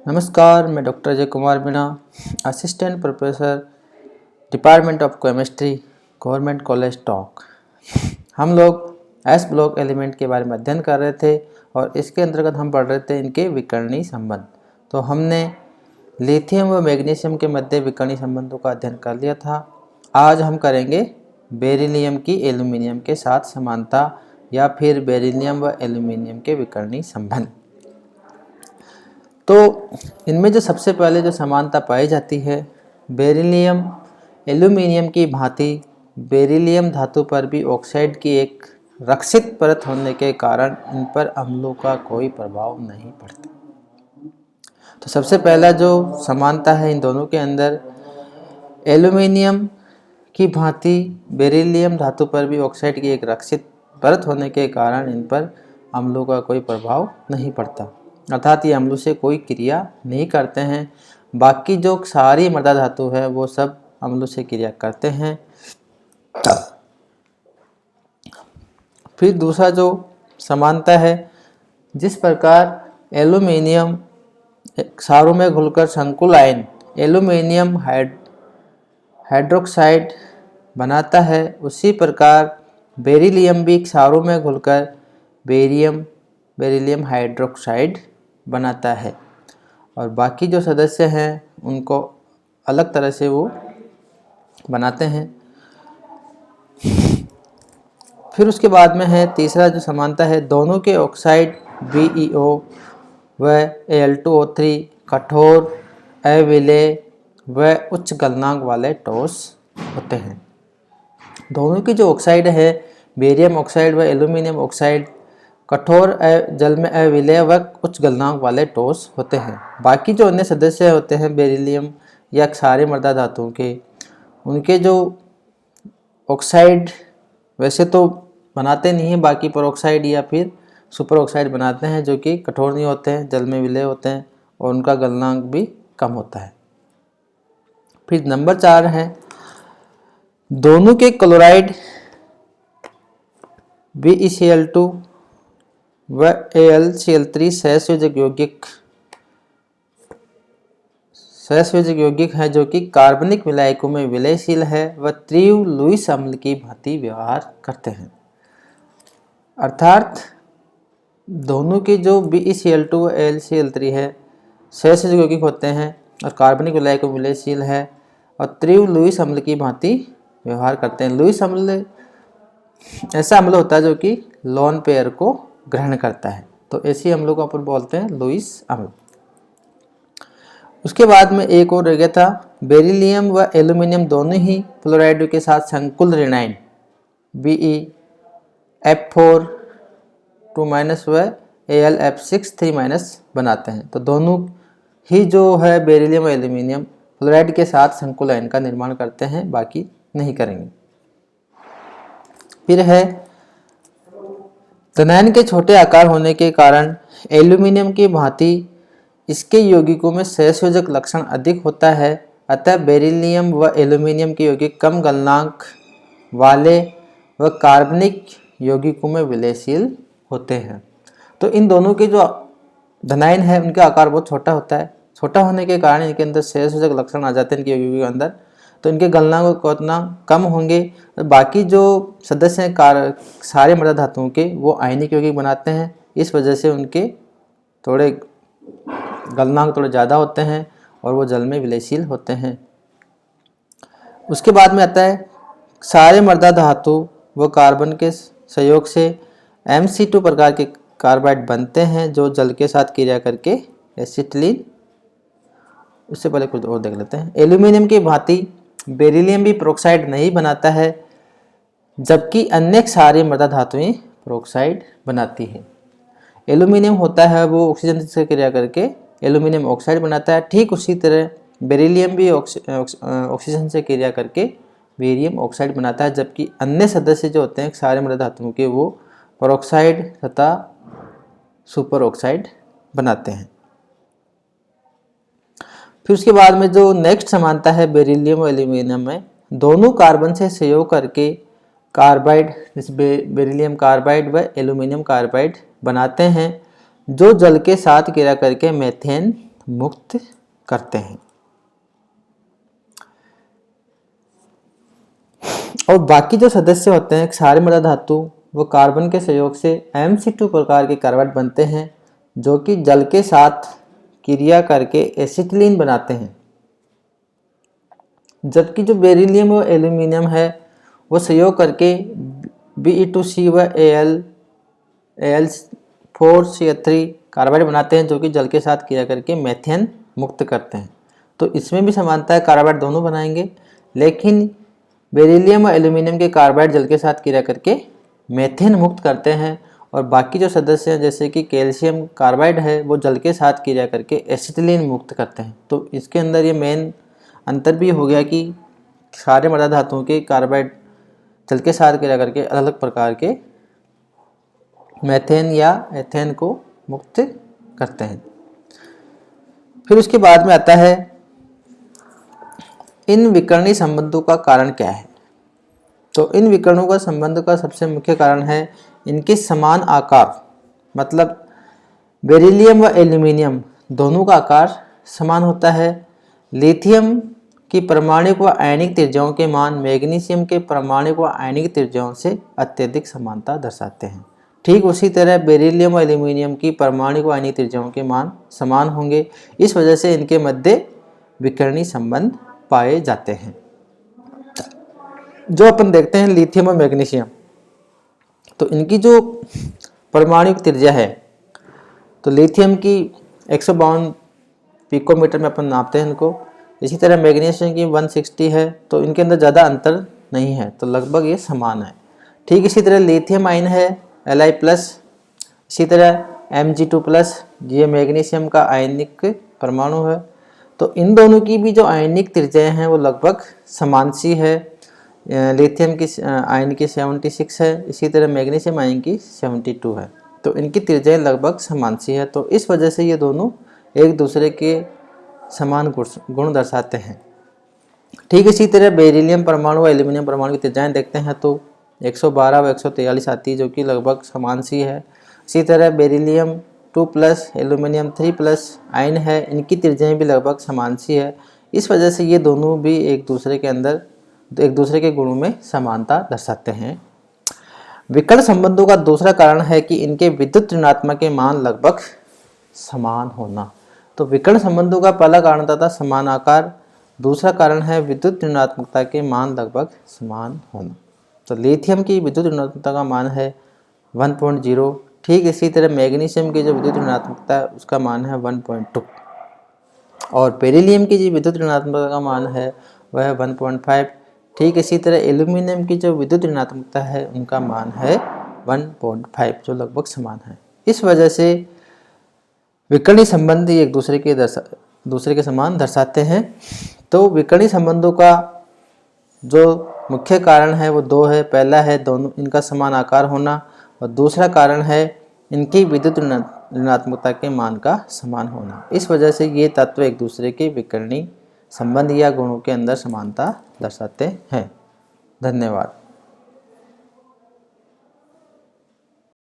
नमस्कार, मैं doctor Ajay Kumar Meena, assistant professor department of chemistry, government college Tonk. हम लोग एस ब्लॉक एलिमेंट के बारे में अध्ययन कर रहे थे और इसके अंतर्गत हम पढ़ रहे थे इनके विकर्णीय संबंध। तो हमने लिथियम व मैग्नीशियम के मध्य विकर्णीय संबंधों का अध्ययन कर लिया था। आज हम करेंगे बेरिलियम की एल्यूमिनियम के साथ समानता या फिर बेरिलियम व एल्यूमिनियम के विकर्णीय संबंध। तो इनमें जो सबसे पहले जो समानता पाई जाती है, बेरिलियम एल्यूमिनियम की भांति बेरिलियम धातु पर भी ऑक्साइड की एक रक्षित परत होने के कारण इन पर अम्लों का कोई प्रभाव नहीं पड़ता। तो सबसे पहला जो समानता है इन दोनों के अंदर, एल्यूमिनियम की भांति बेरिलियम धातु पर भी ऑक्साइड की एक रक्षित परत होने के कारण इन पर अम्लों का कोई प्रभाव नहीं पड़ता, अर्थात ये अम्लों से कोई क्रिया नहीं करते हैं। बाकी जो सारी मृदा धातु है वो सब अम्लों से क्रिया करते हैं। फिर दूसरा जो समानता है, जिस प्रकार एल्यूमिनियम क्षारों में घुलकर संकुल आयन एल्यूमिनियम हाइड्रोक्साइड बनाता है, उसी प्रकार बेरिलियम भी क्षारों में घुलकर बेरिलियम हाइड्रोक्साइड बनाता है और बाकी जो सदस्य हैं उनको अलग तरह से वो बनाते हैं। फिर उसके बाद में है तीसरा जो समानता है, दोनों के ऑक्साइड BeO व Al2O3 कठोर, अविलेय व उच्च गलनांक वाले ठोस होते हैं। दोनों की जो ऑक्साइड है, बेरियम ऑक्साइड व एल्यूमिनियम ऑक्साइड, कठोर जल में अविलेय व उच्च गलनांक वाले ठोस होते हैं। बाकी जो अन्य सदस्य होते हैं बेरिलियम या क्षारीय मृदा धातुओं के, उनके जो ऑक्साइड वैसे तो बनाते नहीं हैं, बाकी परऑक्साइड या फिर सुपर ऑक्साइड बनाते हैं जो कि कठोर नहीं होते हैं, जल में विलय होते हैं और उनका गलनांक भी कम होता है। फिर नंबर 4 है, दोनों के क्लोराइड BeCl2 व AlCl3 सहसंयोजक यौगिक है जो कि कार्बनिक विलायकों में विलयशील है व तीव्र लुईस अम्ल की भांति व्यवहार करते हैं। अर्थात दोनों के जो BeCl2 व AlCl3 है सहसंयोजक यौगिक होते हैं और कार्बनिक विलायकों में विलयशील है और तीव्र लुईस अम्ल की भांति व्यवहार करते हैं। लुईस अम्ल ऐसा अम्ल होता है जो कि लोन पेयर को ग्रहण करता है, तो ऐसी अम्लों को अपन बोलते हैं लुईस अम्ल। उसके बाद में एक और रह गया था, बेरिलियम व एल्यूमिनियम दोनों ही फ्लोराइड के साथ संकुल ऋणायन BeF4 2- व AlF6 3- बनाते हैं। तो दोनों ही जो है बेरिलियम व एल्यूमिनियम फ्लोराइड के साथ संकुल आयन का निर्माण करते हैं, बाकी नहीं करेंगे। फिर है, धनायन के छोटे आकार होने के कारण एल्यूमिनियम की भांति इसके यौगिकों में सहसंयोजक लक्षण अधिक होता है, अतः बेरिलियम व एल्यूमिनियम के यौगिक कम गलनांक वाले व कार्बनिक यौगिकों में विलयशील होते हैं। तो इन दोनों के जो धनायन है उनका आकार बहुत छोटा होता है, छोटा होने के कारण इनके अंदर सहसंयोजक लक्षण आ जाते हैं इनके यौगिकों के अंदर, तो इनके गलनांक उतना कम होंगे। बाकी जो सदस्य हैं सारे मृदा धातुओं के, वो आयनिक यौगिक बनाते हैं, इस वजह से उनके थोड़े गलनांक थोड़े ज़्यादा होते हैं और वो जल में विलयशील होते हैं। उसके बाद में आता है, सारे मृदा धातु व कार्बन के सहयोग से MC2 प्रकार के कार्बाइड बनते हैं जो जल के साथ क्रिया करके एसिटिलीन। उससे पहले कुछ और देख लेते हैं। एल्यूमिनियम की भांति बेरिलियम भी पेरोक्साइड नहीं बनाता है, जबकि अन्य क्षारीय मृदा धातुएं पेरोक्साइड बनाती है। एल्यूमिनियम होता है वो ऑक्सीजन से क्रिया करके एल्यूमिनियम ऑक्साइड बनाता है, ठीक उसी तरह बेरिलियम भी ऑक्सीजन से क्रिया करके बेरियम ऑक्साइड बनाता है, जबकि अन्य सदस्य जो होते हैं क्षारीय मृदा धातुओं के, वो पेरोक्साइड तथा सुपर ऑक्साइड बनाते हैं। फिर उसके बाद में जो नेक्स्ट समानता है बेरिलियम और एल्यूमिनियम में, दोनों कार्बन से संयोग करके कार्बाइड, जैसे बेरिलियम कार्बाइड व एल्यूमिनियम कार्बाइड बनाते हैं जो जल के साथ क्रिया करके मीथेन मुक्त करते हैं। और बाकी जो सदस्य होते हैं क्षारीय मृदा धातु, वो कार्बन के सहयोग से Mc2 प्रकार के कार्बाइड बनते हैं जो कि जल के साथ क्रिया करके एसिटिलीन बनाते हैं। जबकि जो बेरिलियम और एल्यूमिनियम है वो सहयोग करके Be2C व Al4CH3 कार्बाइड बनाते हैं जो कि जल के साथ क्रिया करके मेथेन मुक्त करते हैं। तो इसमें भी समानता है, कार्बाइड दोनों बनाएंगे, लेकिन बेरिलियम और एल्यूमिनियम के कार्बाइड जल के साथ क्रिया करके मेथेन मुक्त करते हैं, और बाकी जो सदस्य हैं जैसे कि कैल्शियम कार्बाइड है वो जल के साथ क्रिया करके एसिटिलीन मुक्त करते हैं। तो इसके अंदर ये मेन अंतर भी हो गया कि सारे मृदा धातुओं के कार्बाइड जल के साथ क्रिया करके अलग अलग प्रकार के मेथेन या एथेन को मुक्त करते हैं। फिर उसके बाद में आता है इन विकर्णी संबंधों का कारण क्या है। तो इन विकर्णों का संबंध का सबसे मुख्य कारण है इनके समान आकार, मतलब बेरिलियम व एल्यूमिनियम दोनों का आकार समान होता है। लिथियम की परमाणुक व आयनिक त्रिज्याओं के मान मैग्नीशियम के परमाणुक व आयनिक त्रिज्याओं से अत्यधिक समानता दर्शाते हैं। ठीक उसी तरह बेरिलियम व एल्यूमिनियम की परमाणुक व आयनिक त्रिज्याओं के मान समान होंगे, इस वजह से इनके मध्य विकर्णी संबंध पाए जाते हैं। जो अपन देखते हैं लिथियम और मैग्नीशियम, तो इनकी जो परमाणुक त्रिज्या है, तो लिथियम की 152 पिकोमीटर में अपन नापते हैं इनको। इसी तरह मैग्नीशियम की 160 है, तो इनके अंदर ज़्यादा अंतर नहीं है, तो लगभग ये समान है। ठीक इसी तरह लिथियम आयन है Li+, इसी तरह Mg2+, ये मैग्नीशियम का आयनिक परमाणु है। तो इन दोनों की भी जो आयनिक त्रिज्याएं हैं वो लगभग समान सी है। लिथियम की आयन की 76 है, इसी तरह मैग्नीशियम आयन की 72 है, तो इनकी त्रिज्याएं लगभग समान सी है। तो इस वजह से ये दोनों एक दूसरे के समान गुण दर्शाते हैं। ठीक इसी तरह बेरिलियम परमाणु व एल्यूमिनियम परमाणु की त्रिज्याएं देखते हैं तो 112 व 143 आती है, जो कि लगभग समान सी है। इसी तरह बेरिलियम 2+ एल्यूमिनियम 3+ आयन है, इनकी त्रिज्याएं भी लगभग समान सी है। इस वजह से ये दोनों भी एक दूसरे के गुणों में समानता दर्शाते हैं। विकर्ण संबंधों का दूसरा कारण है कि इनके विद्युत ऋणात्मक के मान लगभग समान होना। तो विकर्ण संबंधों का पहला कारण था समान आकार, दूसरा कारण है विद्युत ऋणात्मकता के मान लगभग समान होना। तो लिथियम की विद्युत ऋणात्मकता का मान है 1.0। ठीक इसी तरह मैग्नीशियम की जो विद्युत ऋणात्मकता है उसका मान है 1.2, और बेरिलियम की जो विद्युत ऋणात्मकता का मान है वह है 1.5। ठीक इसी तरह एल्यूमिनियम की जो विद्युत ऋणात्मकता है उनका मान है 1.5, जो लगभग समान है। इस वजह से विकर्णी संबंध एक दूसरे के समान दर्शाते हैं। तो विकर्णी संबंधों का जो मुख्य कारण है वो दो है। पहला है दोनों इनका समान आकार होना, और दूसरा कारण है इनकी विद्युत ऋणात्मकता के मान का समान होना। इस वजह से ये तत्व एक दूसरे के विकर्णी संबंध या गुणों के अंदर समानता दर्शाते हैं। धन्यवाद।